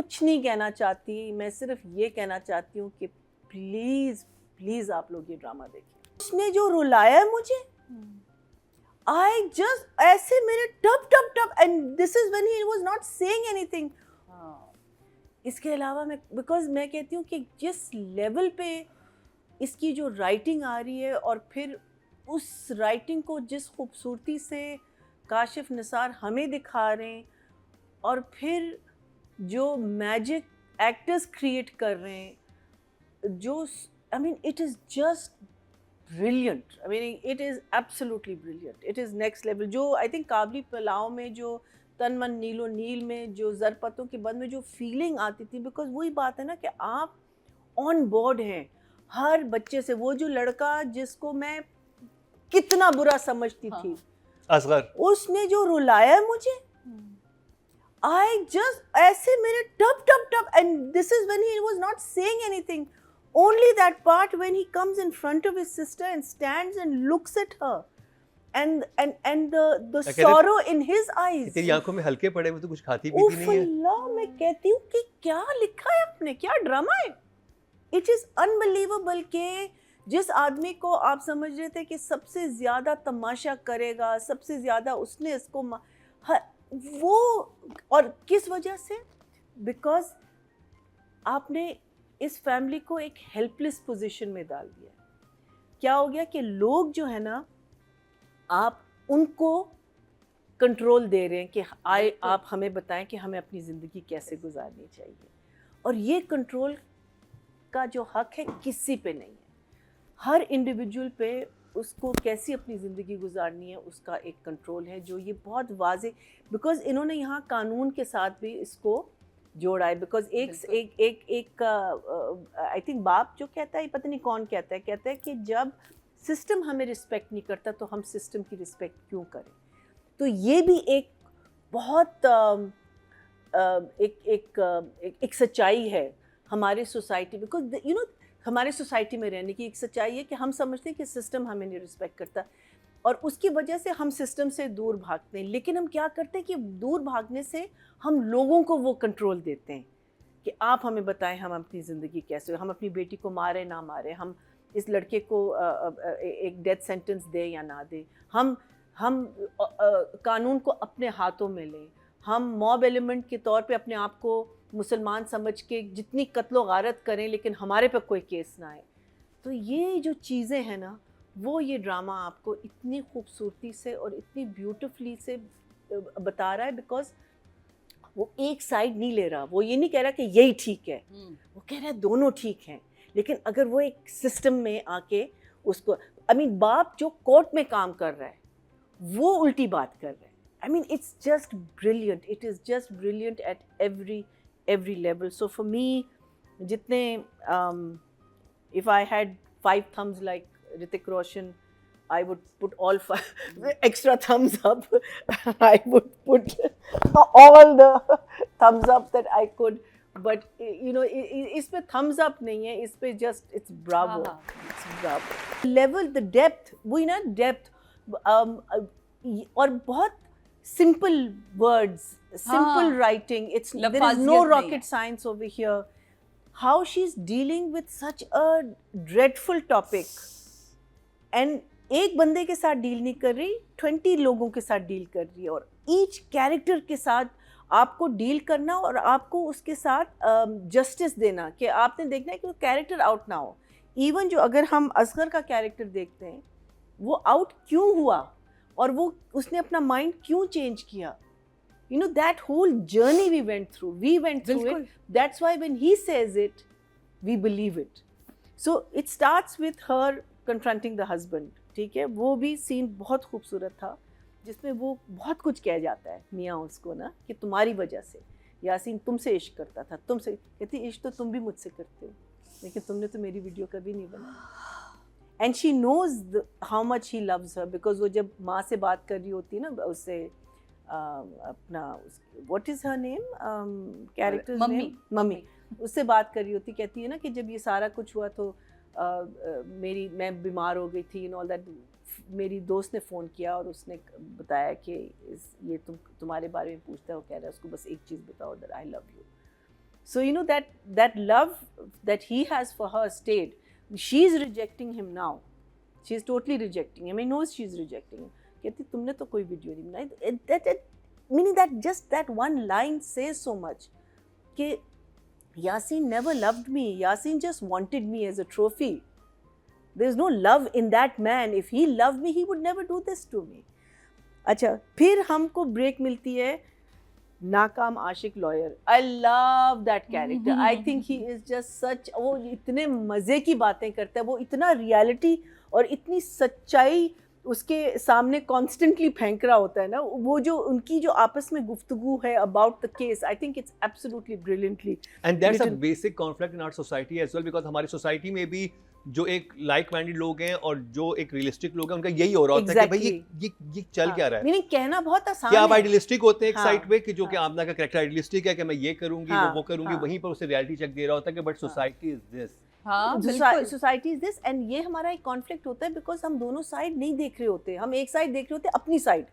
کچھ نہیں کہنا چاہتی, میں صرف یہ کہنا چاہتی ہوں کہ پلیز پلیز آپ لوگ یہ ڈرامہ دیکھیں. اس نے جو رلایا مجھے, I just ایسے میرے ٹپ ٹپ ٹپ, and this is when he was not saying anything. اس کے علاوہ میں بیکاز میں کہتی ہوں کہ جس لیول پہ اس کی جو رائٹنگ آ رہی ہے, اور پھر اس رائٹنگ کو جس خوبصورتی سے کاشف نثار ہمیں دکھا رہے ہیں, اور پھر جو میجک ایکٹرز کریٹ کر رہے ہیں, جو I mean it is just brilliant. I mean it is absolutely brilliant. It is next level. جو I think کابلی پلاؤ میں جو تن من نیل و نیل میں جو زرپتوں کے بند میں جو فیلنگ آتی تھی, بیکاز وہی بات ہے نا کہ آپ آن بورڈ ہیں ہر بچے سے. وہ جو لڑکا جس کو میں کتنا برا سمجھتی تھی, اصغر, اس نے جو رلایا مجھے, I just ایسے میرے ٹپ ٹپ ٹپ, and this is when he was not saying anything. Only that part when he comes in front of his sister and stands and looks at her, and the sorrow in his eyes. تیری آنکھوں میں ہلکے پڑے ہوئے تو کچھ کھاتی پیتی نہیں ہے. اللہ, میں کہتی ہوں کہ کیا لکھا ہے آپ نے, کیا ڈرامہ ہے. It is unbelievable کہ جس آدمی کو آپ سمجھ رہے تھے کہ سب سے زیادہ تماشا کرے گا, سب سے زیادہ اس نے اس کو وہ, اور کس وجہ سے, بیکاز آپ نے اس فیملی کو ایک ہیلپ لیس پوزیشن میں ڈال دیا. کیا ہو گیا کہ لوگ جو ہے نا, آپ ان کو کنٹرول دے رہے ہیں کہ آپ ہمیں بتائیں کہ ہمیں اپنی زندگی کیسے گزارنی چاہیے, اور یہ کنٹرول کا جو حق ہے کسی پہ نہیں ہے. ہر انڈیویجول پہ اس کو کیسی اپنی زندگی گزارنی ہے اس کا ایک کنٹرول ہے, جو یہ بہت واضح, بیکاز انہوں نے یہاں قانون کے ساتھ بھی اس کو جوڑا ہے. بیکاز ایک آئی تھنک باپ جو کہتا ہے, پتہ نہیں کون کہتا ہے کہ جب سسٹم ہمیں رسپیکٹ نہیں کرتا تو ہم سسٹم کی رسپیکٹ کیوں کریں. تو یہ بھی ایک بہت ایک سچائی ہے ہمارے سوسائٹی, بیکاز یو نو ہمارے سوسائٹی میں رہنے کی ایک سچائی ہے کہ ہم سمجھتے ہیں کہ سسٹم ہمیں نہیں رسپیکٹ کرتا, اور اس کی وجہ سے ہم سسٹم سے دور بھاگتے ہیں. لیکن ہم کیا کرتے ہیں کہ دور بھاگنے سے ہم لوگوں کو وہ کنٹرول دیتے ہیں کہ آپ ہمیں بتائیں ہم اپنی زندگی کیسے, ہم اپنی بیٹی کو مارے نہ مارے, ہم اس لڑکے کو ایک ڈیتھ سینٹنس دے یا نہ دے, ہم قانون کو اپنے ہاتھوں میں لیں, ہم موب ایلیمنٹ کے طور پہ اپنے آپ کو مسلمان سمجھ کے جتنی قتل و غارت کریں لیکن ہمارے پہ کوئی کیس نہ آئے. تو یہ جو چیزیں ہیں نا, وہ یہ ڈرامہ آپ کو اتنی خوبصورتی سے اور اتنی بیوٹیفلی سے بتا رہا ہے, بیکاز وہ ایک سائڈ نہیں لے رہا. وہ یہ نہیں کہہ رہا کہ یہی ٹھیک ہے, وہ کہہ رہا ہے دونوں ٹھیک ہیں. لیکن اگر وہ ایک سسٹم میں آ کے اس کو, باپ جو کورٹ میں کام کر رہا ہے وہ الٹی بات کر رہا ہے. it's just brilliant. It is just brilliant at every level. So for me, jitne if I had 5 thumbs like Hrithik Roshan, I would put all 5 extra thumbs up. I would put all the thumbs up that I could. But you know, اس پہ thumbs up نہیں ہے, اس پہ just it's bravo. It's bravo. Level, the depth, وہی نا depth, اور بہت simple words, simple writing. There is no rocket science over here. How she's dealing with such a dreadful topic, and ایک بندے کے ساتھ ڈیل نہیں کر رہی, 20 لوگوں کے ساتھ ڈیل کر رہی ہے, اور ایچ کیریکٹر کے ساتھ آپ کو ڈیل کرنا اور آپ کو اس کے ساتھ جسٹس دینا, کہ آپ نے دیکھنا ہے کہ وہ کیریکٹر آؤٹ نہ ہو. ایون جو اگر ہم اصغر کا کیریکٹر دیکھتے ہیں, وہ آؤٹ کیوں ہوا اور وہ اس نے اپنا مائنڈ کیوں چینج کیا, you know, that whole journey we went through it. That's why when he says it, we believe it. So it starts with her confronting the husband. ٹھیک ہے, وہ بھی سین بہت خوبصورت تھا, جس میں وہ بہت کچھ کہہ جاتا ہے میاں اس کو نا, کہ تمہاری وجہ سے یاسین تم سے عشق کرتا تھا, تم سے کہتی عشق تو تم بھی مجھ سے کرتے ہو, لیکن تم نے تو میری ویڈیو کبھی نہیں بنائی. And she knows how much he loves her, because وہ جب ماں سے بات کر رہی ہوتی ہے نا, اس سے اپنا what is her name, character mummy, اس سے بات کر رہی ہوتی, کہتی ہے نا کہ جب یہ سارا کچھ ہوا تو میں بیمار ہو گئی تھی, آل دیٹ. میری دوست نے فون کیا اور اس نے بتایا کہ یہ تمہارے بارے میں پوچھتا ہے, وہ کہہ رہا ہے اس کو بس ایک چیز بتاؤ, that I love you. So you know that love that he has for her stayed. She's rejecting him now. She's totally rejecting him. He knows she's rejecting him. کہتی تم نے تو کوئی ویڈیو نہیں بنائی. That meaning that just that one line says so much. کہ Yasin never loved me. Yasin just wanted me as a trophy. There is no love in that man. If he loved me, he would never do this to me. اچھا پھر ہم کو break ملتی ہے ناکام عاشق liar. I love that character. I think he is just such. وہ اتنے مزے کی باتیں کرتا ہے, وہ اتنا ریالٹی اور اتنی سچائی اس کے سامنے کانسٹنٹلی پھینک رہا ہوتا ہے نا. وہ جو ان کی جو آپس میں گفتگو ہے about the case, I think it's absolutely brilliantly. And that's a basic conflict in our society as well, because ہماری سوسائٹی میں بھی جو ایک لائک مائنڈیڈ لوگ ہیں اور جو ایک ریئلسٹک لوگ ہیں, ان کا یہی ہو رہا ہوتا ہے کہ بھائی یہ چل کیا رہا ہے. میننگ کہنا بہت آسان ہے. کیا آپ آئیڈیلسٹک ہوتے ہیں ایک سائڈ پہ کہ جو کہ آمنہ کا کریکٹر آئیڈیلسٹک ہے کہ میں یہ کروں گی وہ کروں گی, وہیں پر اسے ریالٹی چیک دے رہا ہوتا ہے کہ but society is this. Society is this. And یہ ہمارا ایک کانفلکٹ ہوتا ہے بیکاز ہم دونوں سائڈ نہیں دیکھ رہے ہوتے. ہم ایک سائڈ دیکھ رہے ہوتے اپنی سائڈ.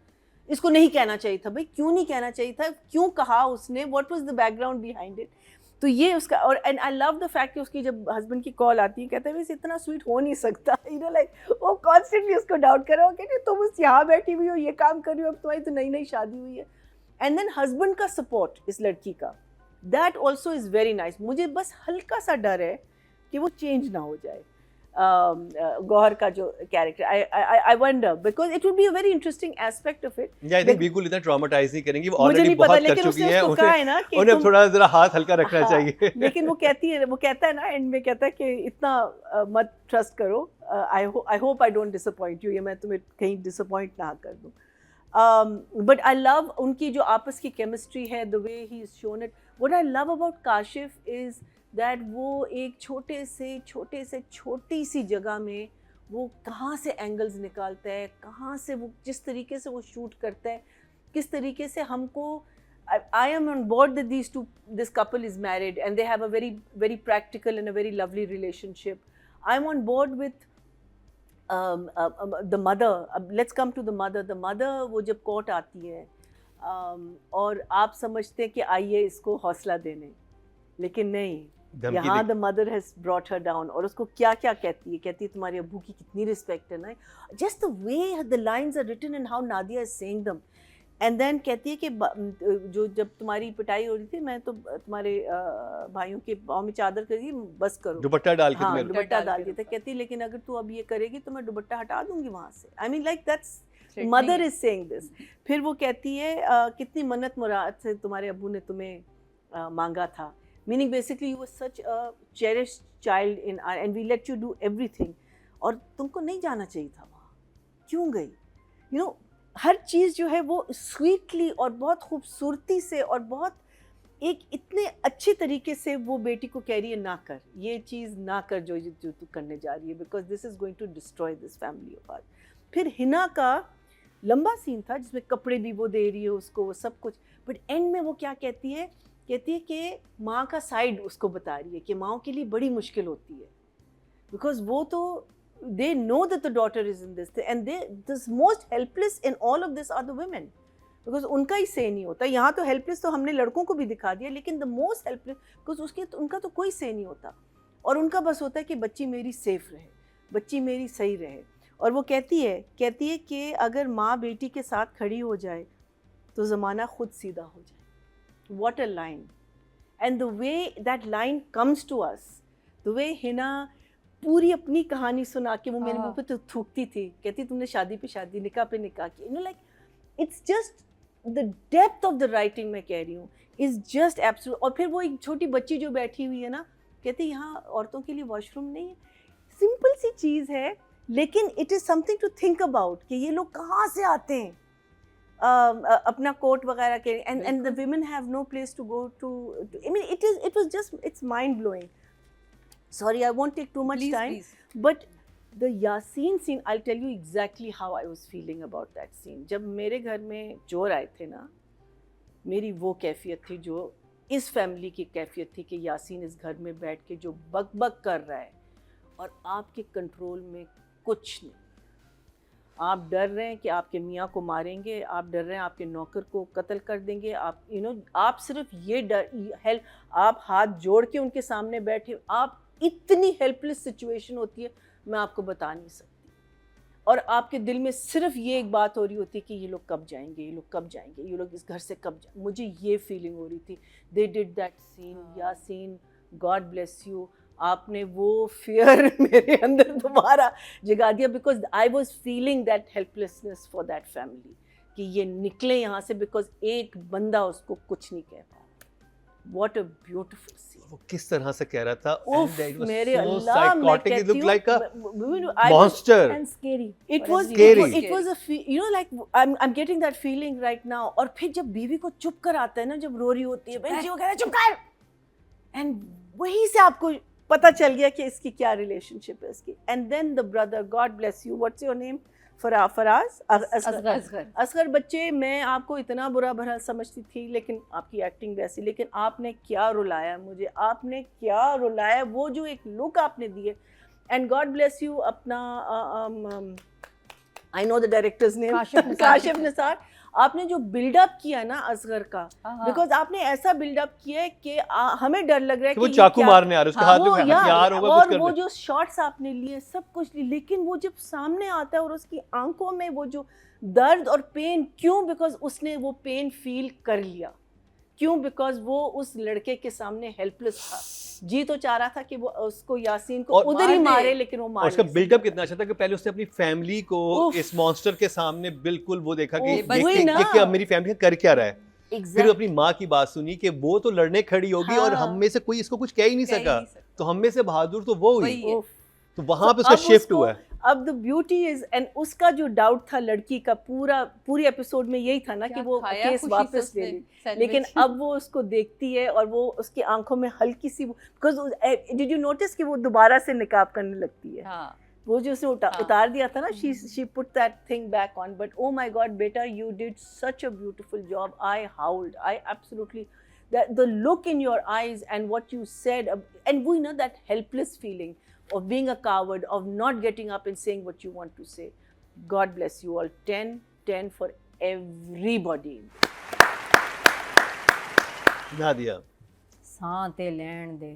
اس کو نہیں کہنا چاہیے تھا بھائی, کیوں نہیں کہنا چاہیے تھا, کیوں کہا اس نے, what was the back ground behind it. تو یہ اس کا. اور and I love the fact کہ اس کی جب ہسبینڈ کی کال آتی ہے کہتا ہے بس اتنا سویٹ ہو نہیں سکتا. یو نو لائک وہ کانسٹنٹلی اس کو ڈاؤٹ کر رہا ہو کہ تم اس یہاں بیٹھی ہوئی ہو, یہ کام کر رہی ہو, اب تمہاری تو نئی نئی شادی ہوئی ہے. اینڈ دین ہسبینڈ کا سپورٹ اس لڑکی کا, that also is very nice. مجھے بس ہلکا سا ڈر ہے کہ وہ چینج نہ ہو جائے گوہر کا جو character. I wonder because it would be a very interesting aspect of it. Yeah, I think بالکل اتنا ٹراماٹائز نہیں کریں گی, وہ آلریڈی بہت کر چکی ہیں, انہیں تھوڑا ذرا ہاتھ ہلکا رکھنا چاہیے. لیکن وہ کہتا ہے نا اینڈ میں, کہتا ہے کہ اتنا مت ٹرسٹ کرو. I hope I don't disappoint you. یہ میں تمہیں کہیں ڈسپوائنٹ نہ کر دوں. But I love ان کی جو آپس کی کیمسٹری ہے, the way he has shown it. What I love about Kashif is that وہ ایک چھوٹے سے چھوٹی سی جگہ میں وہ کہاں سے اینگلز نکالتا ہے, کہاں سے وہ جس طریقے سے وہ شوٹ کرتا ہے, کس طریقے سے ہم کو. I am on board that this couple is married and they have a very very practical and a very lovely relationship. I'm on board with the mother. Let's come to the mother. The mother وہ جب court آتی ہے اور آپ سمجھتے ہیں کہ آئیے اس کو حوصلہ دینے, لیکن نہیں, یہاں the mother has brought her down. اور اس کو کیا کیا کہتی ہے تمہارے ابو کی کتنی رسپیکٹ ہے نا. just the way the lines are written and how Nadia is saying them. and then کہتی ہے کہ جو جب تمہاری پٹائی ہو رہی تھی میں تو تمہارے بھائیوں کے پاؤں میں چادر کر دی, بس کرو, دوپٹہ ڈال کے, دوپٹہ ڈال دیا تھا. کہتی لیکن اگر تو اب یہ کرے گی تو میں دوپٹہ ہٹا دوں گی وہاں سے. I mean like that's mother is saying this. پھر وہ کہتی ہے کتنی منت مراد سے تمہارے ابو نے تمہیں مانگا تھا. Meaning basically you were such a cherished child and we let you do everything. اور تم کو نہیں جانا چاہیے تھا وہاں, کیوں گئی. you know ہر چیز جو ہے وہ سویٹلی اور بہت خوبصورتی سے اور بہت ایک اتنے اچھے طریقے سے وہ بیٹی کو کہہ رہی ہے نہ کر, یہ چیز نہ کر جو تو کرنے جا رہی ہے, because this is going to destroy this family of ours. پھر ہنا کا لمبا سین تھا جس میں کپڑے بھی وہ دے رہی ہے اس کو, وہ سب کچھ, بٹ اینڈ میں وہ کیا کہتی ہے کہ ماں کا سائڈ اس کو بتا رہی ہے کہ ماؤں کے لیے بڑی مشکل ہوتی ہے, بیکاز وہ تو they know that the daughter is in this and the most helpless in all of this are the women, because ان کا ہی say نہیں ہوتا. یہاں تو helpless تو ہم نے لڑکوں کو بھی دکھا دیا, لیکن the most helpless because ان کا تو کوئی say نہیں ہوتا, اور ان کا بس ہوتا ہے کہ بچی میری سیف رہے, بچی میری صحیح رہے. اور وہ کہتی ہے کہ اگر ماں بیٹی کے ساتھ کھڑی ہو جائے تو زمانہ خود سیدھا ہو جائے. What a line. And the way that line comes to us, the way Hina پوری اپنی کہانی سنا کے وہ میرے منہ پہ تو تھوکتی تھی, کہتی تم نے شادی پہ شادی, نکاح پہ نکاح کی. like it's just the depth of the writing میں کہہ رہی ہوں is just absolute. اور پھر وہ ایک چھوٹی بچی جو بیٹھی ہوئی ہے نا, کہتی یہاں عورتوں کے لیے واش روم نہیں ہے. سمپل سی چیز ہے, لیکن it is something to think about کہ یہ لوگ کہاں سے آتے ہیں اپنا کوٹ وغیرہ کے, and the women have no place to go to. I mean it was just, it's mind blowing. Sorry, I won't take too much time. But the Yasin scene, I'll tell you exactly how I was feeling about that scene. جب میرے گھر میں چور آئے تھے نا, میری وہ کیفیت تھی جو اس فیملی کی کیفیت تھی کہ یاسین اس گھر میں بیٹھ کے جو بک بک کر رہا ہے اور آپ کے کنٹرول میں کچھ نہیں. آپ ڈر رہے ہیں کہ آپ کے میاں کو ماریں گے, آپ ڈر رہے ہیں آپ کے نوکر کو قتل کر دیں گے, آپ آپ صرف یہ ڈر, آپ ہاتھ جوڑ کے ان کے سامنے بیٹھے, آپ اتنی ہیلپ لیس سچویشن ہوتی ہے میں آپ کو بتا نہیں سکتی, اور آپ کے دل میں صرف یہ ایک بات ہو رہی ہوتی ہے کہ یہ لوگ کب جائیں گے, یہ لوگ کب جائیں گے, یہ لوگ اس گھر سے کب جائیں. مجھے یہ فیلنگ ہو رہی تھی. They did that scene. Yasin, God bless you, آپ نے وہ فیئر میرے اندر دوبارہ جگا دیا, because I was feeling that helplessness for that family, کہ یہ نکلے یہاں سے, بیکاز ایک بندہ اس کو کچھ نہیں کہہ پا. What a beautiful scene. وہ کس طرح سے کہہ رہا تھا, میرے اللہ, میں کہتی monster and scary. It was scary. It was like I'm getting that feeling right now. اور پھر جب بیوی کو چپ کر آتا ہے نا, جب رو رہی ہوتی ہے, بہن وہ کہہ رہا ہے چپ کر, اینڈ وہیں سے آپ کو پتہ چل گیا کہ اس کی کیا ریلیشن شپ ہے اس کی. And then the brother, God bless you, what's your name, Faraz, Asghar بچے, میں آپ کو اتنا برا بھرا سمجھتی تھی, لیکن آپ کی ایکٹنگ ویسی, لیکن آپ نے کیا رلایا مجھے, آپ نے کیا رلایا, وہ جو ایک لک آپ نے دی ہے. اینڈ گاڈ بلیس یو اپنا, آئی نو دا ڈائریکٹرز نیم, کاشف نثار, آپ نے جو بلڈ اپ کیا نا اصغر کا, بیکاز آپ نے ایسا بلڈ اپ کیا ہے کہ ہمیں ڈر لگ رہا ہے کہ وہ چاقو مارنے آ رہا ہے, اس کے ہاتھ میں ہتھیار ہوگا, اور وہ جو شاٹس آپ نے لیے سب کچھ لیے, لیکن وہ جب سامنے آتا ہے اور اس کی آنکھوں میں وہ جو درد اور پین, کیوں, بیکاز اس نے وہ پین فیل کر لیا. کیوں, بیکاز وہ اس لڑکے کے سامنے ہیلپ لیس تھا. جی تو چاہ رہا تھا کہ وہ اس کو, یاسین کو ادھر ہی مارے, لیکن وہ مارے. اس کا بلڈ اپ کتنا اچھا تھا کہ پہلے اس نے اپنی فیملی کو اس مانسٹر کے سامنے بالکل وہ دیکھا کہ میری فیملی کر کیا رہا ہے. پھر اپنی ماں کی بات سنی کہ وہ تو لڑنے کھڑی ہوگی اور ہم میں سے کوئی اس کو کچھ کہہ ہی نہیں سکا, تو ہم میں سے بہادر تو وہ ہوئی, تو وہاں پہ اس کا شفٹ ہوا ہے. اب دا بیوٹی از, اینڈ اس کا جو ڈاؤٹ تھا لڑکی کا پوری ایپیسوڈ میں یہی تھا نا کہ وہ کیس واپس لے لی, لیکن اب وہ اس کو دیکھتی ہے اور وہ اس کی آنکھوں میں ہلکی سی, بیکاز ڈیڈ یو نوٹس کہ وہ دوبارہ سے نقاب کرنے لگتی ہے, وہ جو اس نے اتار دیا تھا نا, she put that thing back on. But oh my God, beta, you did such a beautiful job. I howled. I absolutely, the look in your eyes and what you said, and we know that helpless feeling of being a coward, of not getting up and saying what you want to say. God bless you all. 10 for everybody. Nadia, ساں تے لین دے.